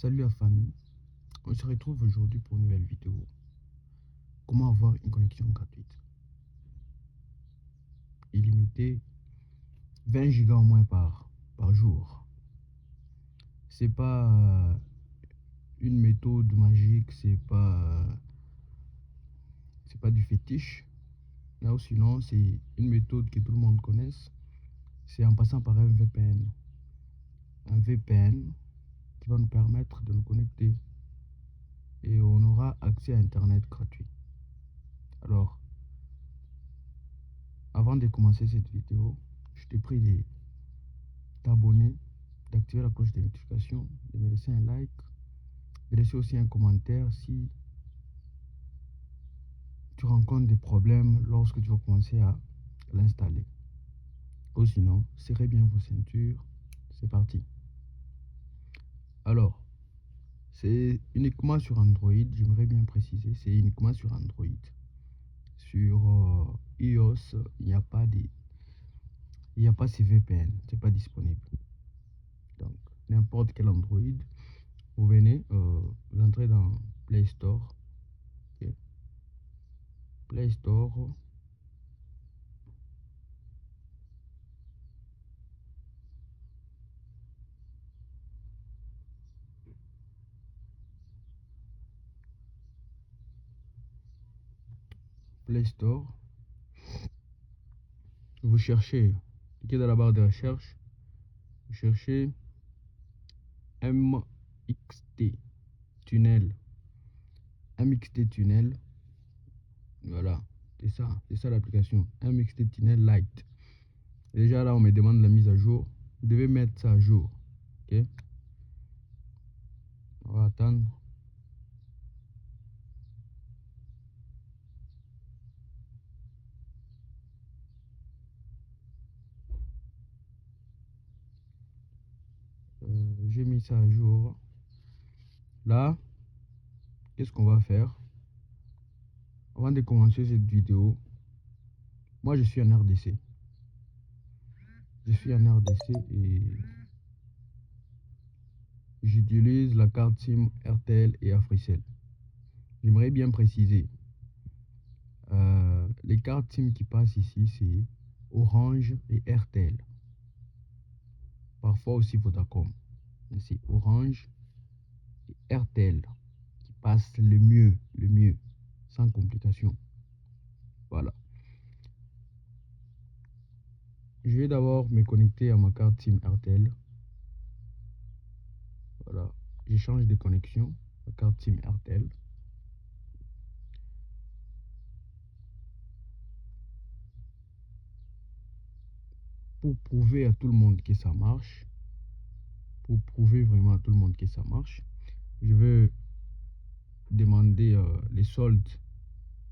Salut la famille, on se retrouve aujourd'hui pour une nouvelle vidéo. Comment avoir une connexion gratuite illimitée, 20 gigas au moins par jour. C'est pas une méthode magique, c'est pas du fétiche. Là ou sinon, c'est une méthode que tout le monde connaisse. C'est en passant par un VPN. Un VPN qui va nous permettre de nous connecter et on aura accès à Internet gratuit. Alors, avant de commencer cette vidéo, je te prie de t'abonner, d'activer la cloche de notification, de me laisser un like, de laisser aussi un commentaire si tu rencontres des problèmes lorsque tu vas commencer à l'installer. Ou sinon, serrez bien vos ceintures, c'est parti. Alors, c'est uniquement sur Android, j'aimerais bien préciser, c'est uniquement sur Android. Sur iOS, il n'y a pas ces VPN, c'est pas disponible. Donc, n'importe quel Android, vous venez, vous entrez dans Play Store. Okay. Play Store. Play Store. Vous cherchez, cliquez dans la barre de recherche, vous cherchez MXT Tunnel. MXT Tunnel. Voilà, c'est ça l'application. MXT Tunnel Lite. Déjà là, on me demande la mise à jour. Vous devez mettre ça à jour. Ok. On va attendre. J'ai mis ça à jour. Là, qu'est-ce qu'on va faire? Avant de commencer cette vidéo, moi je suis en RDC. Je suis en RDC et j'utilise la carte SIM RTL et Africell. J'aimerais bien préciser, les cartes SIM qui passent ici, c'est Orange et RTL. Parfois aussi Vodacom. Mais c'est Orange et RTL qui passent le mieux, sans complication. Voilà. Je vais d'abord me connecter à ma carte SIM RTL. Voilà. Je change de connexion, ma carte SIM RTL. Pour prouver à tout le monde que ça marche, pour prouver vraiment à tout le monde que ça marche, je vais demander les soldes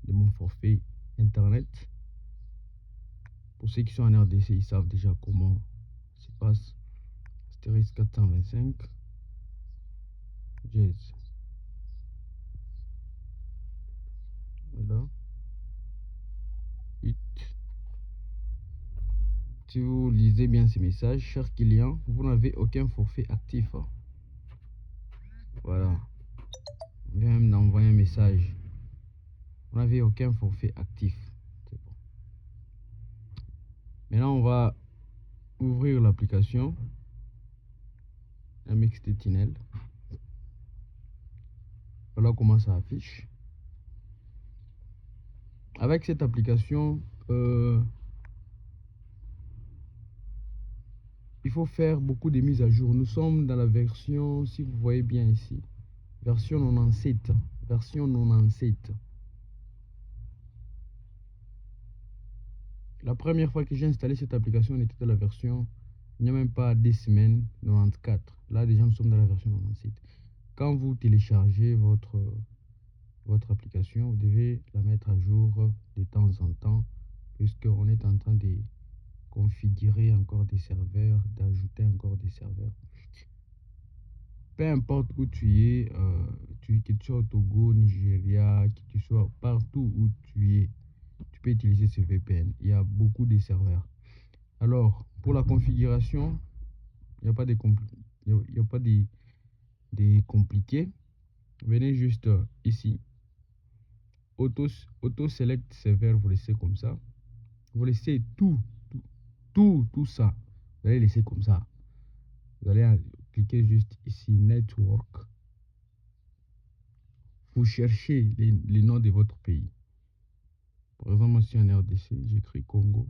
de mon forfait internet. Pour ceux qui sont en RDC, ils savent déjà comment se passe. Astérisque 425 Jazz. Voilà. Si vous lisez bien ces messages, cher client, vous n'avez aucun forfait actif. Voilà. On vient même d'envoyer un message. Vous n'avez aucun forfait actif. C'est bon. Maintenant, on va ouvrir l'application MXT Tunnel. Voilà comment ça affiche. Avec cette application, il faut faire beaucoup de mises à jour. Nous sommes dans la version, si vous voyez bien ici, version 97. Version 97. La première fois que j'ai installé cette application, on était dans la version, il n'y a même pas 10 semaines, 94. Là, déjà, nous sommes dans la version 97. Quand vous téléchargez votre application, vous devez la mettre à jour de temps en temps, puisqu'on est en train de configurer encore des serveurs, d'ajouter encore des serveurs. Peu importe où tu es, que tu sois au Togo, Nigeria, que tu sois partout où tu es, tu peux utiliser ce VPN. Il y a beaucoup de serveurs. Alors, pour la configuration, il n'y a pas de de compliqué. Venez juste ici. Auto select server, vous laissez comme ça. Vous laissez tout ça. Vous allez laisser comme ça. Vous allez cliquer juste ici, network. Vous cherchez les noms de votre pays. Par exemple, moi, je suis en RDC, j'écris Congo.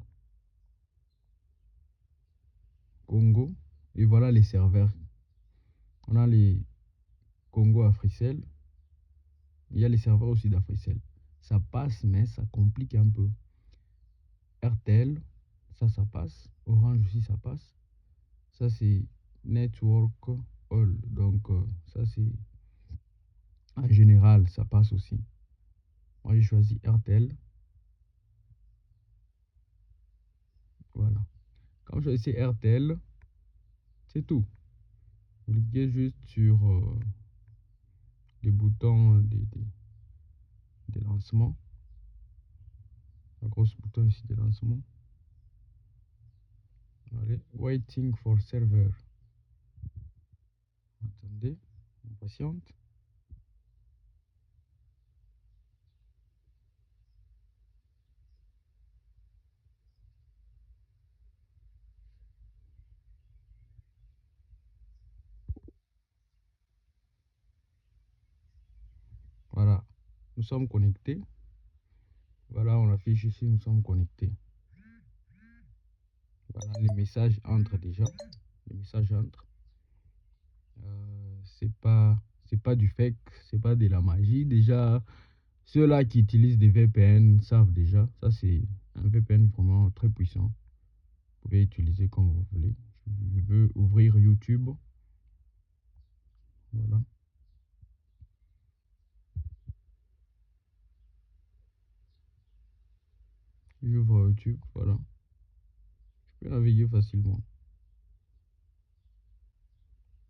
Congo. Et voilà les serveurs. On a les Congo Africell. Il y a les serveurs aussi d'Africell. Ça passe, mais ça complique un peu. RTL, ça passe. Orange aussi, ça passe. Ça, c'est Network All. Donc, ça, c'est en général, ça passe aussi. Moi, j'ai choisi RTL. Voilà. Quand vous choisissez RTL, c'est tout. Vous cliquez juste sur les boutons des lancements. La grosse bouton ici de lancement. Allez, waiting for server. Attendez, on patiente. Voilà, nous sommes connectés. Voilà, on affiche ici, nous sommes connectés. Voilà, les messages entrent déjà. Les messages entrent. C'est pas du fake, c'est pas de la magie. Déjà, ceux-là qui utilisent des VPN savent déjà. Ça, c'est un VPN vraiment très puissant. Vous pouvez utiliser comme vous voulez. Je veux ouvrir YouTube. Voilà. J'ouvre YouTube, voilà. Je peux naviguer facilement.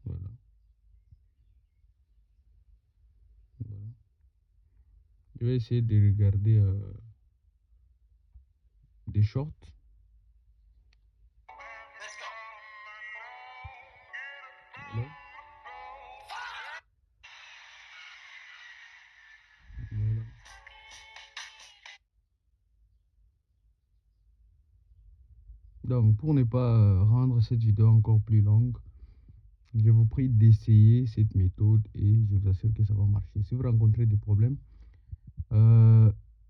Voilà. Voilà. Je vais essayer de regarder des shorts. Voilà. Voilà. Donc, pour ne pas rendre cette vidéo encore plus longue, je vous prie d'essayer cette méthode et je vous assure que ça va marcher. Si vous rencontrez des problèmes,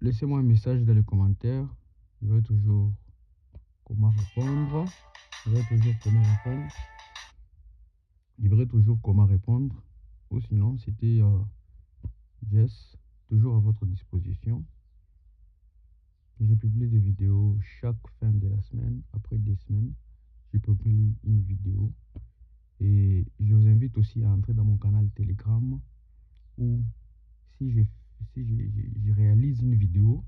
laissez-moi un message dans les commentaires. Je vais toujours comment répondre. Je vais toujours comment répondre. Je verrai toujours comment répondre. Ou sinon, c'était Jess, toujours à votre disposition. Je publie des vidéos chaque fin de la semaine. Après 2 semaines, je publie une vidéo. Et je vous invite aussi à entrer dans mon canal Telegram où si je réalise une vidéo,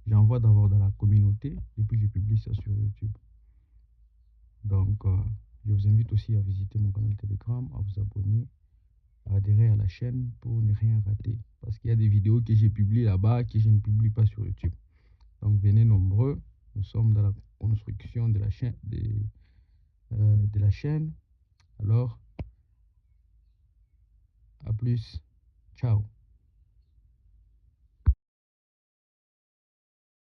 j'envoie d'abord dans la communauté et puis je publie ça sur YouTube. Donc, je vous invite aussi à visiter mon canal Telegram, à vous abonner, à adhérer à la chaîne pour ne rien rater. Parce qu'il y a des vidéos que j'ai publiées là-bas que je ne publie pas sur YouTube. Donc, venez nombreux. Nous sommes dans la construction de la chaîne. Alors, à plus. Ciao.